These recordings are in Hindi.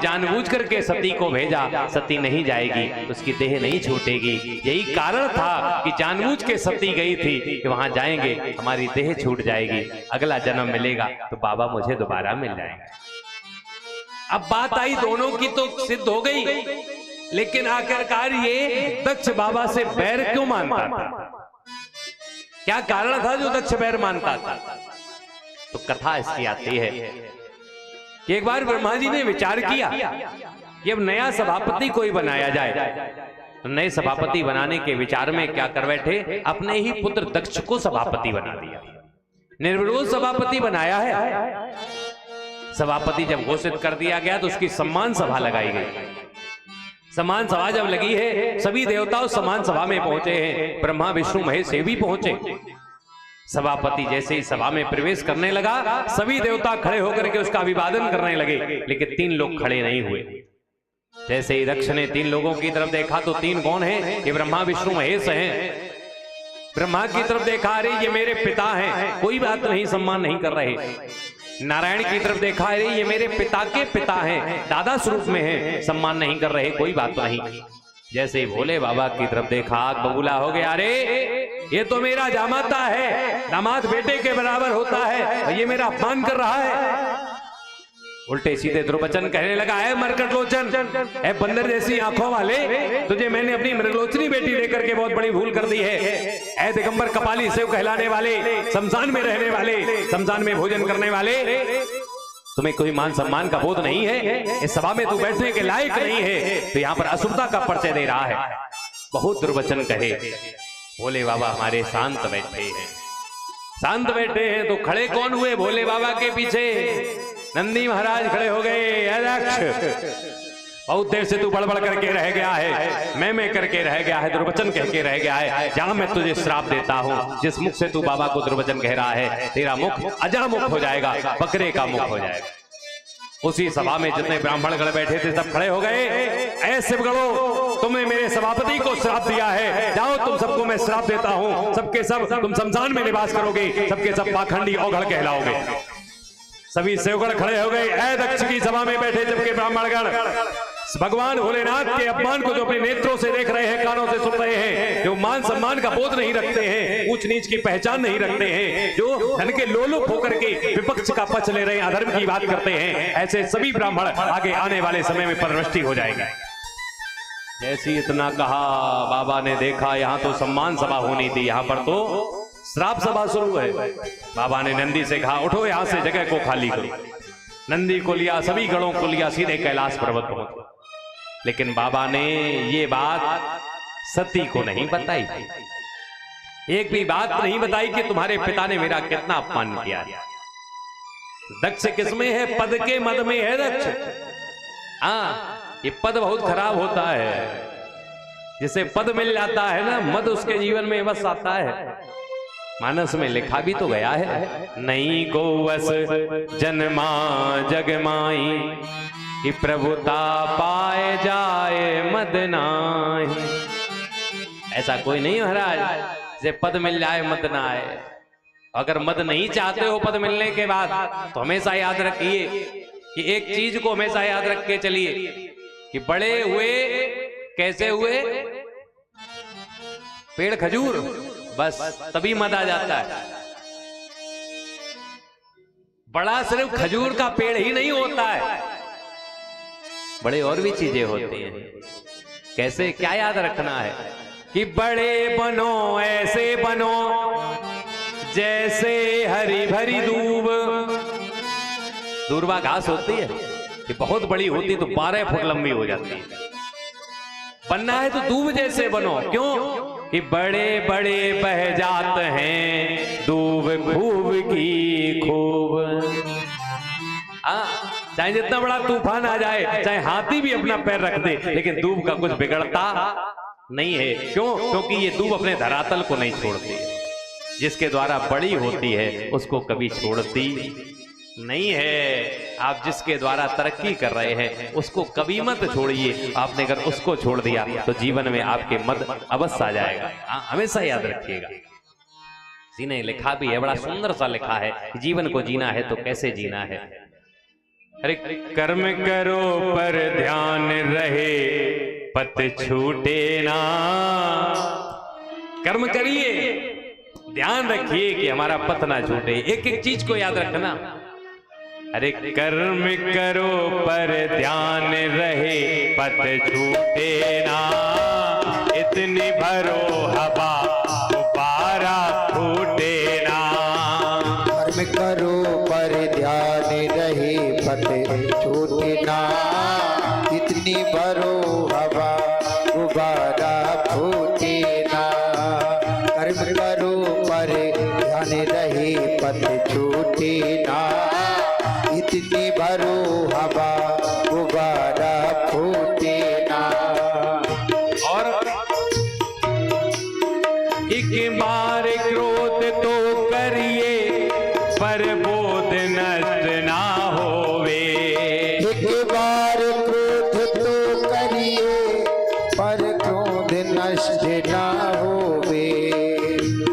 जानबूझ करके सती को भेजा, सती नहीं जाएगी, उसकी देह नहीं छूटेगी। यही कारण था कि जानबूझ के सती गई थी कि वहां जाएंगे हमारी देह छूट जाएगी, अगला जन्म मिलेगा तो बाबा मुझे दोबारा मिल जाएंगे। अब बात आई दोनों की तो सिद्ध हो गई, लेकिन आखिरकार ये दक्ष बाबा से बैर क्यों मानता था? क्या कारण था जो दक्ष बैर मानता था? तो कथा इसकी आती है कि एक बार ब्रह्मा जी ने विचार किया कि अब नया सभापति कोई बनाया जाए। तो नए सभापति बनाने के विचार में क्या कर बैठे, अपने ही पुत्र दक्ष को सभापति बना दिया, निर्विरोध सभापति बनाया है। सभापति जब घोषित कर दिया गया तो उसकी सम्मान सभा लगाई गई। सम्मान सभा जब लगी है, सभी देवता उस सम्मान सभा में पहुंचे हैं, ब्रह्मा विष्णु महेश से भी पहुंचे। सभापति जैसे ही सभा में प्रवेश करने लगा, सभी देवता खड़े होकर के उसका अभिवादन करने लगे, लेकिन 3 लोग खड़े नहीं हुए। जैसे ही दक्ष ने 3 लोगों की तरफ देखा तो 3 कौन हैं? ये ब्रह्मा विष्णु महेश हैं। ब्रह्मा की तरफ देखा, अरे ये मेरे पिता हैं, कोई बात नहीं, सम्मान नहीं कर रहे। नारायण की तरफ देखा, अरे ये मेरे पिता के पिता हैं, दादा स्वरूप में हैं, सम्मान नहीं कर रहे, कोई बात नहीं। जैसे ही भोले बाबा की तरफ देखा, आग बबूला हो गया, अरे ये तो मेरा जामाता है, दामाद बेटे के बराबर होता है, और ये मेरा अपमान कर रहा है। उल्टे सीधे दुर्वचन कहने लगा, है मरकट लोचन, है बंदर जैसी आंखों वाले, तुझे मैंने अपनी मृगलोचनी बेटी लेकर के बहुत बड़ी भूल कर दी है। ऐ दिगंबर कपाली सेव कहलाने वाले, शमशान में रहने वाले, शमशान में भोजन करने वाले, तुम्हें कोई मान सम्मान का बोध नहीं है? इस सभा में तू बैठने के लायक नहीं है, तो यहाँ पर असुरता का परिचय दे रहा है। बहुत दुर्वचन कहे। भोले बाबा हमारे शांत बैठे हैं, शांत बैठे हैं। तो खड़े कौन हुए भोले बाबा के पीछे? नंदी महाराज खड़े हो गए। अध्यक्ष, बहुत देर से तू बड़बड़ करके रह गया है, मैं करके रह गया है, दुर्वचन कह के रह गया है। जहां मैं तुझे श्राप देता हूं, जिस मुख से तू बाबा को दुर्वचन कह रहा है, तेरा मुख अजा मुख हो जाएगा, बकरे का मुख हो जाएगा। उसी सभा में जितने ब्राह्मण गण बैठे थे सब खड़े हो गए। ऐसे गणों, तुमने मेरे सभापति को श्राप दिया है, जाओ तुम सबको मैं श्राप देता हूं, सबके सब तुम शमशान में निवास करोगे, सबके सब पाखंडी औघड़ कहलाओगे। सभी सेवगण खड़े हो गए। ऐ दक्ष की सभा में बैठे जबकि ब्राह्मणगण भगवान भोलेनाथ के अपमान को जो अपने नेत्रों से देख रहे हैं, कानों से सुन रहे हैं, जो मान सम्मान का बोध नहीं रखते हैं, ऊंच नीच की पहचान नहीं रखते हैं, जो धन के लोलुप होकर के विपक्ष का पक्ष ले रहे हैं, अधर्म की बात करते हैं, ऐसे सभी ब्राह्मण आगे आने वाले समय में परवृष्टि हो जाएगी। जैसी इतना कहा, बाबा ने देखा यहाँ तो सम्मान सभा होनी थी, यहाँ पर तो श्राप सभा शुरू है। बाबा ने नंदी से कहा, उठो यहाँ से, जगह को खाली करो। नंदी को लिया, सभी गणों को लिया, सीधे कैलाश पर्वत पहुंचे। लेकिन बाबा ने ये बात सती को नहीं बताई, एक भी बात नहीं बताई कि तुम्हारे पिता ने मेरा कितना अपमान किया। दक्ष किसमें है? पद के मद में है दक्ष। हाँ, ये पद बहुत खराब होता है। जिसे पद मिल जाता है ना, मद उसके जीवन में बस आता है। मानस में लिखा भी तो गया है, नहीं को वस जन्मा जग माई, कि प्रभुता पाए जाए मद नाही। ऐसा कोई नहीं महाराज जे पद मिल जाए मद ना आए। अगर मद नहीं चाहते हो पद मिलने के बाद, तो हमेशा याद रखिए कि एक चीज को हमेशा याद रख के चलिए कि बड़े हुए कैसे हुए? पेड़ खजूर, बस तभी मद आ जाता है। बड़ा सिर्फ खजूर का पेड़ ही नहीं होता है, बड़े और भी चीजें होती हैं। कैसे, क्या याद रखना है कि बड़े बनो, ऐसे बनो जैसे हरी भरी दूब। दूर्वा घास होती है कि बहुत बड़ी होती तो 12 फुट लंबी हो जाती है। बनना है तो दूब जैसे बनो। क्यों? कि बड़े बड़े बह जात हैं दूब खूब की खूब। चाहे जितना बड़ा तूफान आ जाए, चाहे हाथी भी अपना पैर रख दे, लेकिन दूब का कुछ बिगड़ता नहीं है। क्यों? क्योंकि ये दूब अपने धरातल को नहीं छोड़ती। जिसके द्वारा बड़ी होती है उसको कभी छोड़ती नहीं है। आप जिसके द्वारा तरक्की कर रहे हैं उसको कभी मत छोड़िए। आपने अगर उसको छोड़ दिया तो जीवन में आपके मद अवश्य आ जाएगा। हमेशा याद रखिएगा। किसी ने लिखा भी है, बड़ा सुंदर सा लिखा है, जीवन को जीना है तो कैसे जीना है। अरे कर्म करो पर ध्यान रहे, पत छूटे ना। कर्म करिए, ध्यान रखिए कि हमारा पथ ना छूटे। एक एक चीज को याद रखना। अरे कर्म करो पर ध्यान रहे, पथ छूटे ना। इतनी भरो हवा, गुब्बारा फूटे ना। कर्म करो पर ध्यान रहे, पथ छूटे ना। इतनी भरो हवा, गुब्बारा फूटे ना। कर्म करो पर ध्यान रहे, पथ छूटे ना। इतनी भरो हवा, गुब्बारा फूटे ना। और एक बार क्रोध तो करिए, पर बोध नष्ट ना होवे। एक बार क्रोध तो करिए, पर क्रोध नष्ट ना होवे।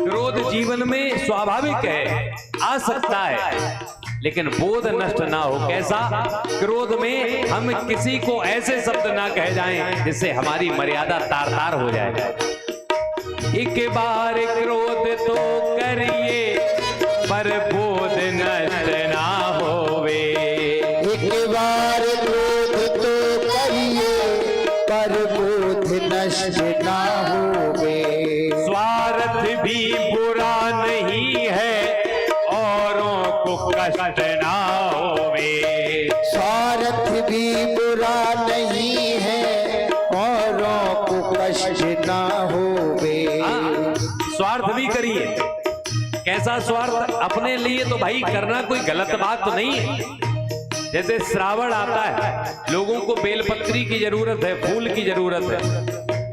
क्रोध जीवन में स्वाभाविक है, आ सकता है, लेकिन बोध नष्ट ना हो। कैसा? क्रोध में हम किसी को ऐसे शब्द ना कह जाएं जिससे हमारी मर्यादा तार तार हो जाए। एक बार क्रोध तो करिए, पर बोध नष्ट ना होवे। एक बार क्रोध तो करिए, पर बोध नष्ट ना होवे। स्वार्थ भी बुरा नहीं है, औरों को कष्ट ना होवे। स्वार्थ भी बुरा नहीं है, औरों को कष्ट ना होवे। स्वार्थ भी करिए। कैसा स्वार्थ? अपने लिए तो भाई करना कोई गलत बात तो नहीं है। जैसे श्रावण आता है, लोगों को बेलपत्री की जरूरत है, फूल की जरूरत है।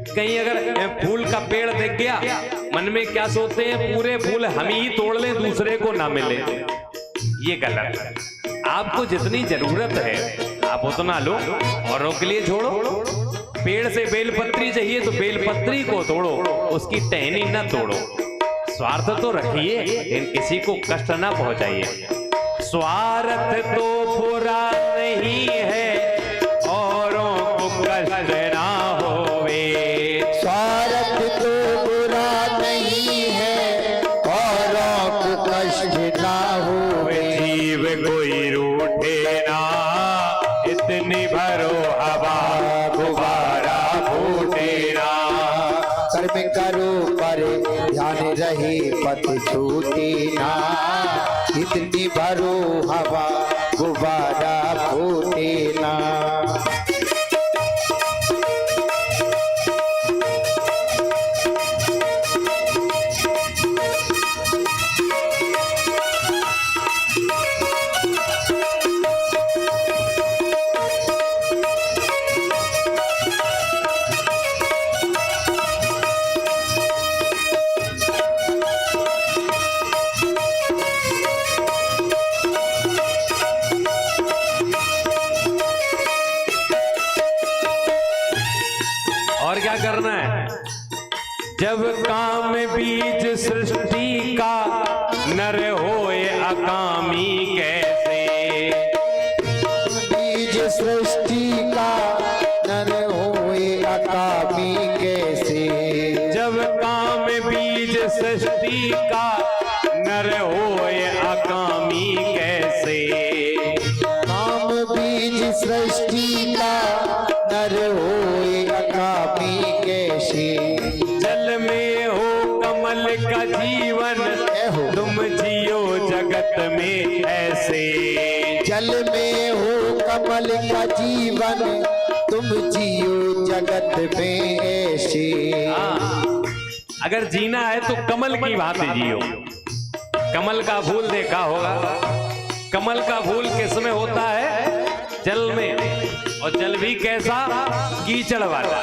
कहीं अगर फूल का पेड़ दिख गया, मन में क्या सोचते हैं, पूरे फूल हम ही तोड़ लें, दूसरे को ना मिले। ये गलत है। आपको जितनी जरूरत है आप उतना लो, औरों के लिए छोड़ो। पेड़ से बेलपत्री चाहिए तो बेलपत्री को तोड़ो, उसकी टहनी ना तोड़ो। स्वार्थ तो रखिए, लेकिन किसी को कष्ट ना पहुंचाइए। स्वार्थ तो बुरा नहीं है, औरों को कष्ट ना होवे। स्वार्थ तो बुरा नहीं है, औरों को कष्ट ना होवे। जीव कोई रूठे ना, इतनी भरो हवा, गुब्बारा फूटे ना। कर्म करो पर ध्यान रहे, पथ छूटे ना। इतनी भरो हवा, गुब्बारा फूटे ना। और क्या करना है? जब काम बीज सृष्टि का, नर होए अकामी कैसे। बीज सृष्टि का, नर होए अकामी कैसे। जब काम बीज सृष्टि का, नर होए अकामी कैसे। काम बीज सृष्टि का, नर होए अकामी कैसे। जल में हो कमल का जीवन, तुम जियो जगत में ऐसे। जल में हो कमल का जीवन, तुम जियो जगत में ऐसे। अगर जीना है तो कमल की भांति जियो। कमल का फूल देखा होगा। कमल का फूल किसमें होता है? जल में। और जल भी कैसा? कीचड़ वाला।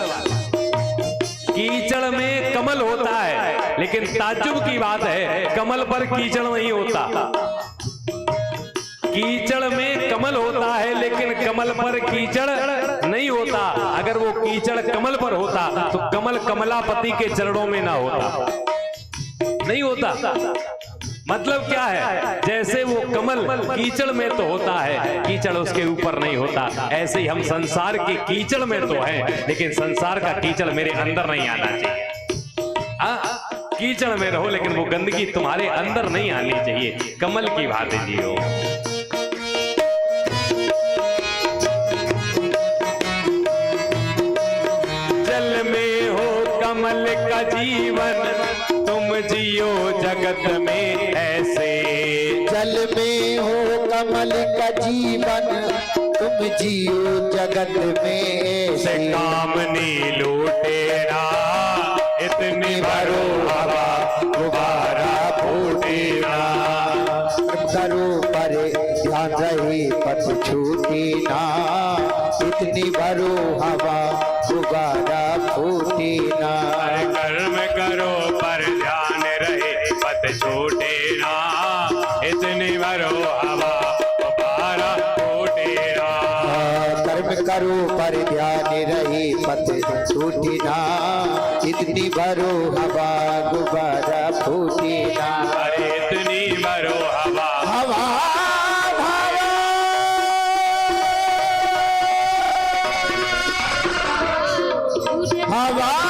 कीचड़ में कमल होता है, लेकिन ताज्जुब की बात है, कमल पर कीचड़ नहीं होता। कीचड़ में कमल होता है, लेकिन कमल पर कीचड़ नहीं होता। अगर वो कीचड़ कमल पर होता तो कमल कमलापति के चरणों में ना होता, नहीं होता। मतलब क्या है, जैसे वो कमल कीचड़ में तो होता है, कीचड़ उसके ऊपर नहीं होता, ऐसे ही हम संसार के कीचड़ में तो हैं, लेकिन संसार का कीचड़ मेरे अंदर नहीं आना चाहिए। कीचड़ में रहो लेकिन वो गंदगी तुम्हारे अंदर नहीं आनी चाहिए। कमल की भांति जियो। जल में हो कमल का जीवन, तुम जियो जगत में ऐसे। जल में हो कमल का जीवन, तुम जियो जगत में से ऐसे। कामनी लूटेरा, इतनी भरो हवा गुब्बारा फूटेरा। करो पर ध्यान रहे पथ छूटे ना, इतनी भरो हवा गुब्बारा फूटे ना। कर्म करो पर ध्यान रहे पथ छूटे ना, इतनी भरो हवा गुब्बारा फूटेरा। कर्म करो पर ध्यान रहे पथ छूटे ना, इतनी भरो हवा गुब्बारा फूटे ना। अरे इतनी भरो हवा हवा हवा